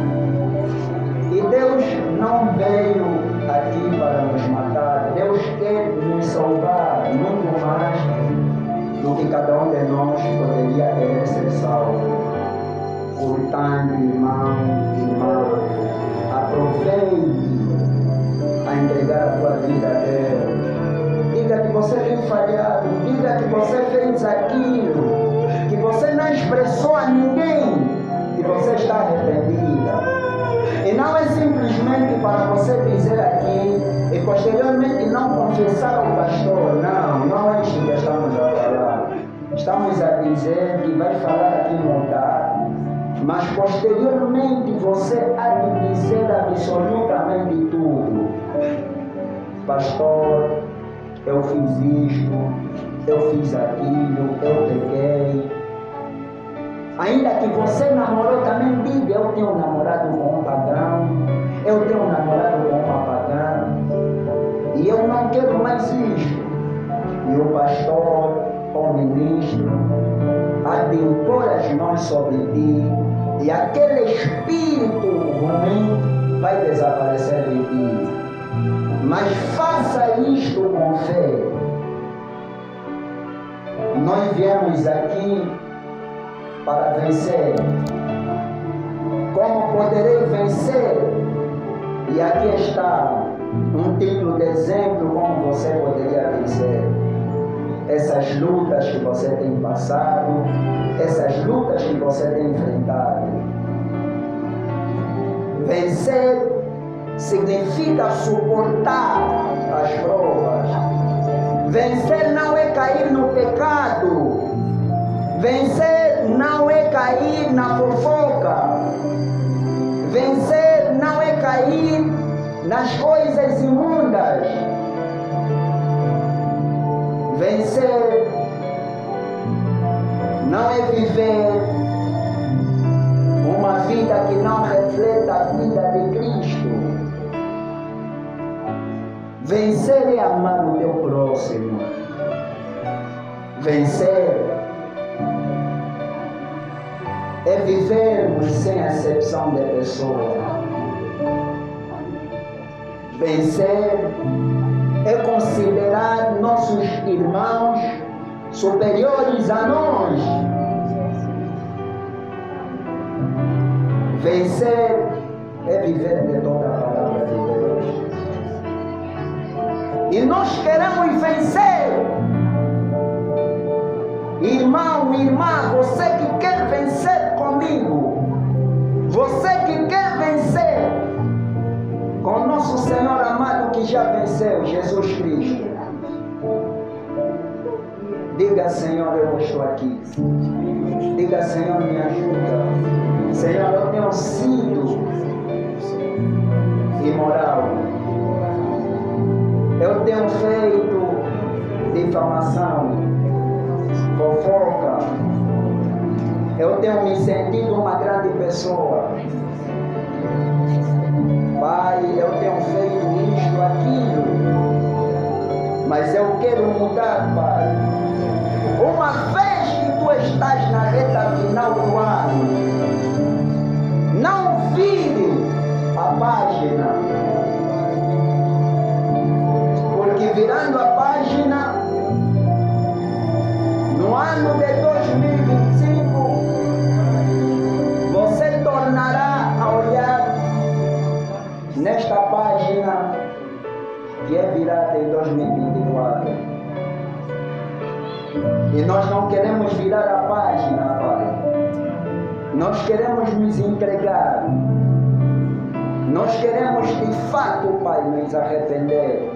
E Deus não veio aqui para nos matar. Deus quer nos salvar muito mais do que cada um de nós poderia querer ser salvo. Portanto, irmão, irmã, aproveite a entregar a tua vida a Deus. Diga que você tem falhado, diga que você fez aquilo, que você não expressou a ninguém, que você está arrependida. E não é simplesmente para você dizer aqui e posteriormente não confessar ao pastor. Não é isso que estamos a falar. Estamos a dizer que vai falar aqui no altar, mas posteriormente você há de dizer absolutamente tudo. Pastor, eu fiz isto, eu fiz aquilo, eu peguei. Ainda que você namorou, também diga: eu tenho namorado com um pagão, eu tenho namorado com uma pagã, e eu não quero mais isto. E o pastor, o ministro, há de impor as mãos sobre ti, e aquele espírito ruim vai desaparecer de ti. Mas faça isto com fé. Nós viemos aqui para vencer. Como poderei vencer? E aqui está um título de exemplo como você poderia vencer. Essas lutas que você tem passado, essas lutas que você tem enfrentado. Vencer significa suportar as provas. Vencer não é cair no pecado. Vencer não é cair na fofoca. Vencer não é cair nas coisas imundas. Vencer não é viver uma vida que não reflete a vida de Cristo. Vencer é amar o teu próximo. Vencer é vivermos sem acepção de pessoa. Vencer é considerar nossos irmãos superiores a nós. Vencer é viver de toda a palavra de Deus. E nós queremos vencer. Irmão, irmã, você que quer vencer comigo, você que quer vencer com nosso Senhor amado que já venceu, Jesus Cristo, diga: Senhor, eu estou aqui. Diga: Senhor, me ajuda. Senhor, eu tenho sido imoral. Eu tenho feito difamação, fofoca. Eu tenho me sentido uma grande pessoa. Pai, eu tenho feito quero mudar, Pai. Uma vez que tu estás na reta final do ano, não vire a página, porque virando a página, no ano de 2025, você tornará a olhar nesta página que é virada em 2024. E nós não queremos virar a página, Pai. Nós queremos nos entregar. Nós queremos de fato, Pai, nos arrepender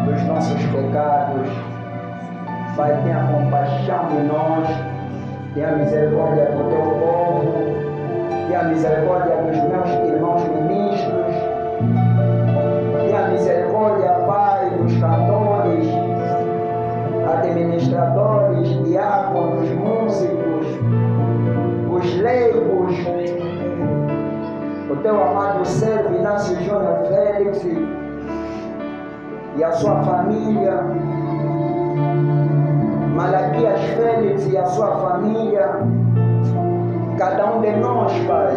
dos nossos pecados. Pai, tenha compaixão de nós. Tenha misericórdia do teu povo. Tenha misericórdia dos meus irmãos ministros. Tenha misericórdia, Pai, dos cantores, administradores, diáconos, músicos, os leigos, o teu amado servo Inácio Júnior Félix e a sua família, Malaquias Félix e a sua família, cada um de nós, Pai,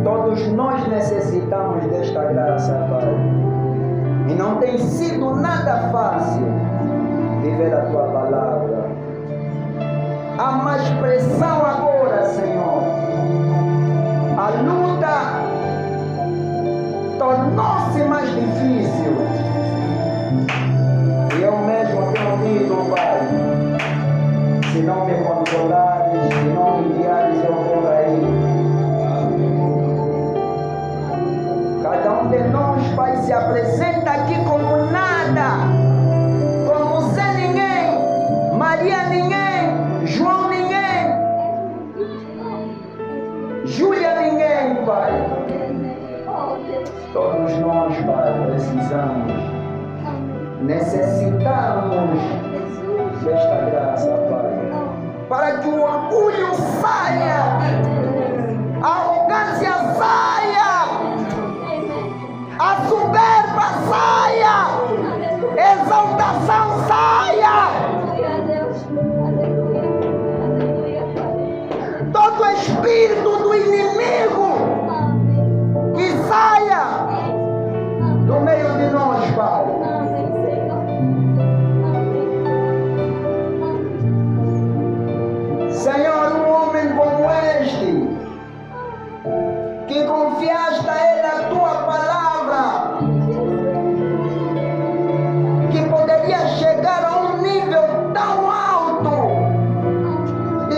todos nós necessitamos desta graça, Pai, e não tem sido nada fácil viver a tua palavra. Há mais pressão agora, Senhor. A luta tornou-se mais difícil. E eu mesmo tenho dito, Pai, se não me consolares, se não me guiares, eu vou cair. Cada um de nós, Pai, se apresenta aqui como nada, como Zé ninguém, Maria ninguém, João ninguém, Júlia ninguém, Pai. Todos nós, Pai, necessitamos desta graça, Pai, para que o orgulho saia, a arrogância saia, a soberba saia, exaltação saia, todo espírito do inimigo que saia do meio de nós, Pai. Senhor, um homem como este, que confiaste a ele a tua palavra, que poderia chegar a um nível tão alto de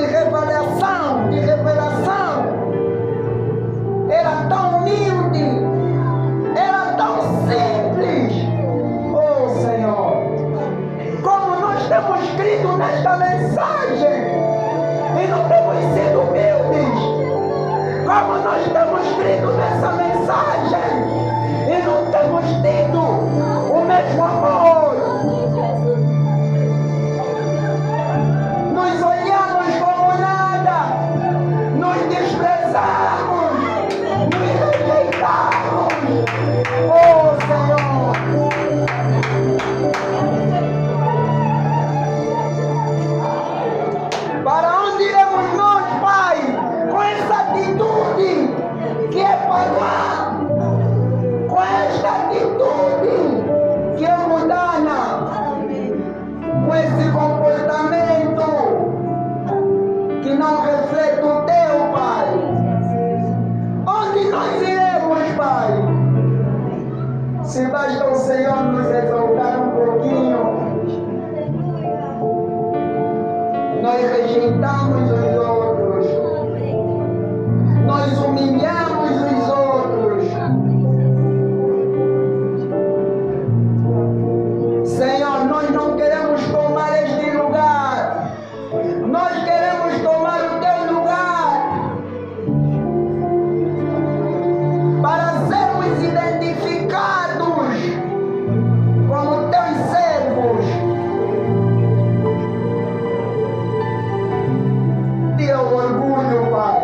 revelação, era tão humilde, era tão simples. Oh Senhor, como nós temos crido nesta mensagem e não temos sido humildes, como nós temos crido nessa mensagem e não temos tido o mesmo amor. Nos olhamos como nada, nos desprezamos, nos rejeitamos. Oh Senhor, para onde iremos nós, Pai, com essa atitude que é pagã, com esta atitude que é mundana, com esse comportamento que não reflete o teu, Pai? Onde nós iremos, Pai? Se basta o Senhor nos exaltar um pouquinho, nós rejeitamos os outros, nós humilhamos os outros. Senhor, nós não queremos tomar este lugar, nós queremos tomar o teu lugar, para sermos identificados como teus servos. Tira o orgulho, Pai,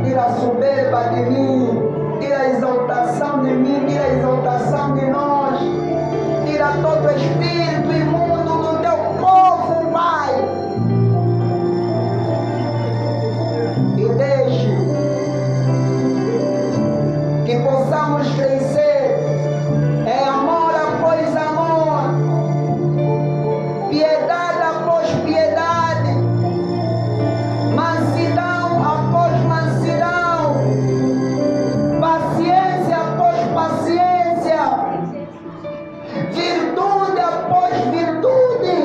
tira a soberba de mim, tira a exaltação de mim, tira a exaltação de nós, tira tira todo espírito imundo do teu povo, Pai. E deixe que possamos crescer em amor após amor, piedade após piedade, mansidão após mansidão, paciência após paciência, virtude após virtude,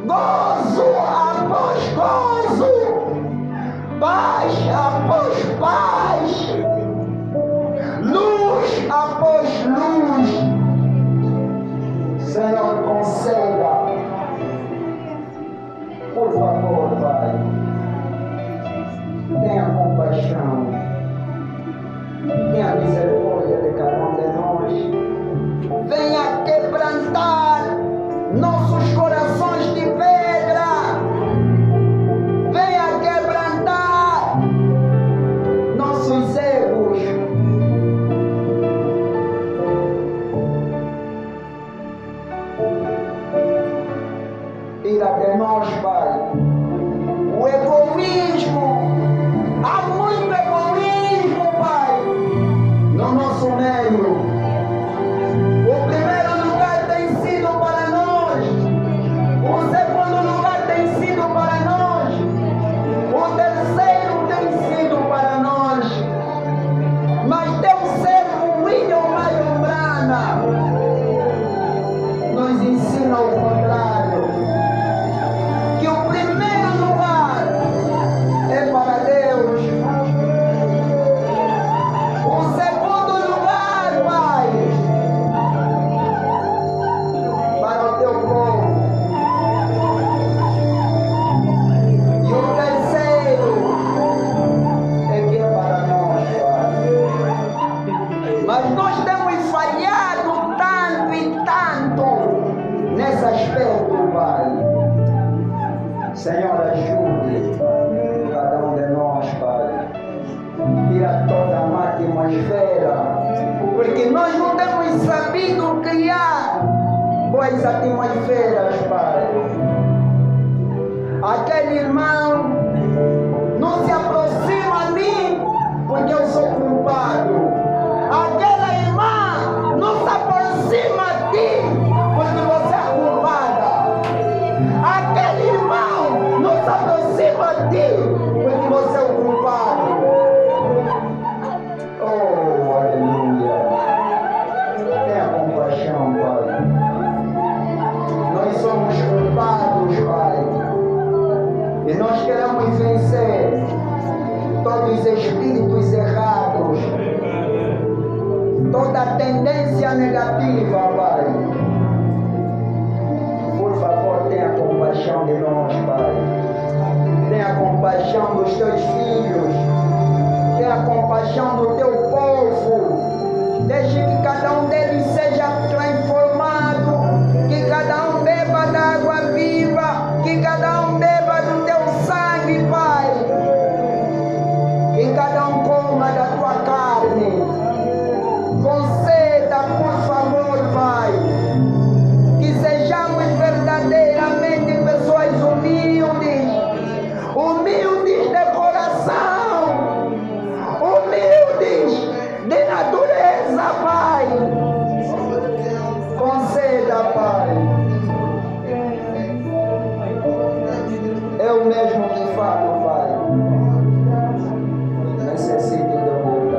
gozo após gozo, paz após paz, luz após luz. Senhor, conceda, por favor, Pai, tenha compaixão, tenha misericórdia de cada um de nós, venha quebrantar nossos corações de pedra, venha quebrantar nossos erros. Tira de nós, Pai, o egoísmo. Há muito egoísmo, Pai, no nosso meio. O primeiro lugar tem sido para nós, o segundo lugar tem sido para nós, o terceiro tem sido para nós. Mas teu servo William Maio Brana nos ensina o contrário, que o primeiro lugar é para Deus, o segundo lugar, Pai, para o teu povo, e o terceiro é que é para nós, Pai. Mas nós temos falhado tanto e tanto nesse aspecto, Pai. Senhor, ajude cada um de nós, Pai. Tira toda a má atmosfera, porque nós não temos sabido criar boas atmosferas, Pai. Aquele irmão não se aproxima a mim porque eu sou culpado. Aquela irmã não se aproxima a ti porque você é culpada. Aquele irmão não se aproxima a ti porque você é o culpado. Oh, aleluia. Tenha compaixão, Pai. Nós somos culpados, Pai. E nós queremos vencer todos os espíritos errados, toda tendência negativa, Pai. Por favor, tenha compaixão de nós, Pai. Tenha compaixão dos teus filhos. Tenha compaixão do teu povo. Deixe que cada um deles seja transformado. Que cada um beba da água viva. Que cada um beba do teu sangue, Pai. Que cada um coma da tua carne. Conceda, por favor, Pai, que sejamos verdadeiramente pessoas humildes, humildes de coração, humildes de natureza, Pai. Conceda, Pai. Eu mesmo que falo, Pai, necessito de amor.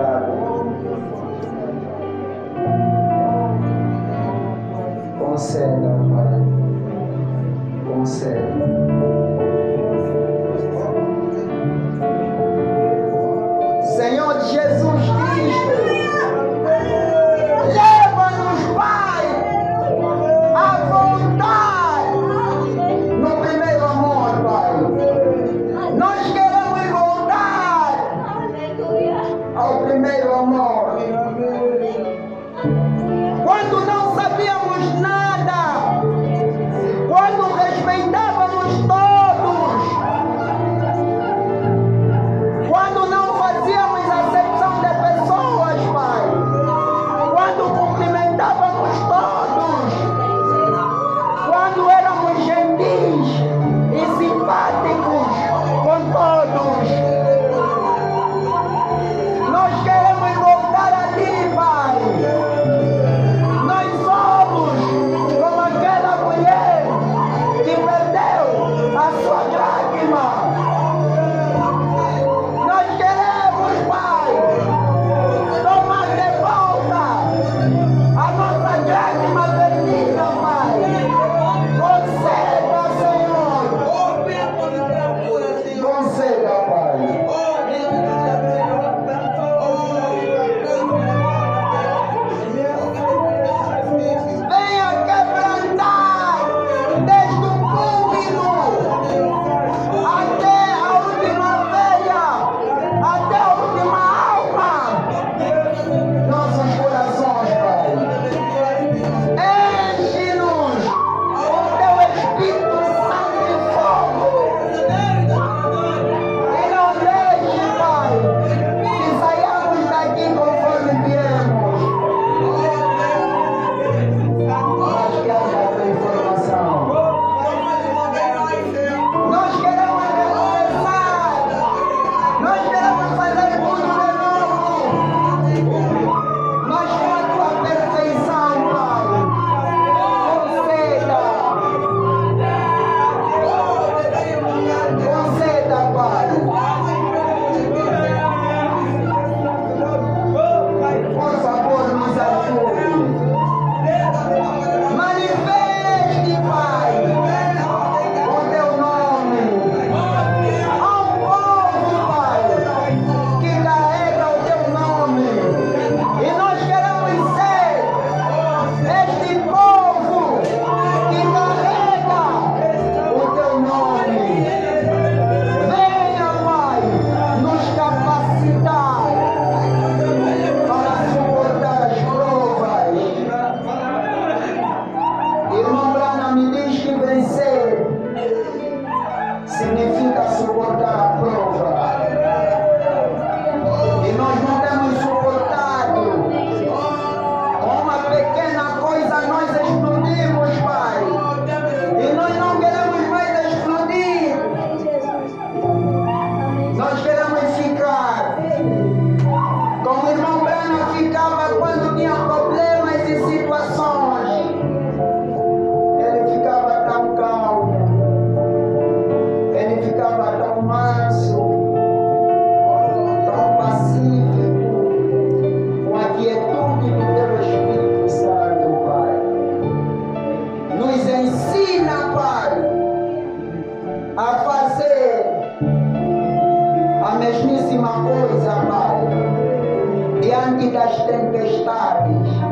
diante das tempestades,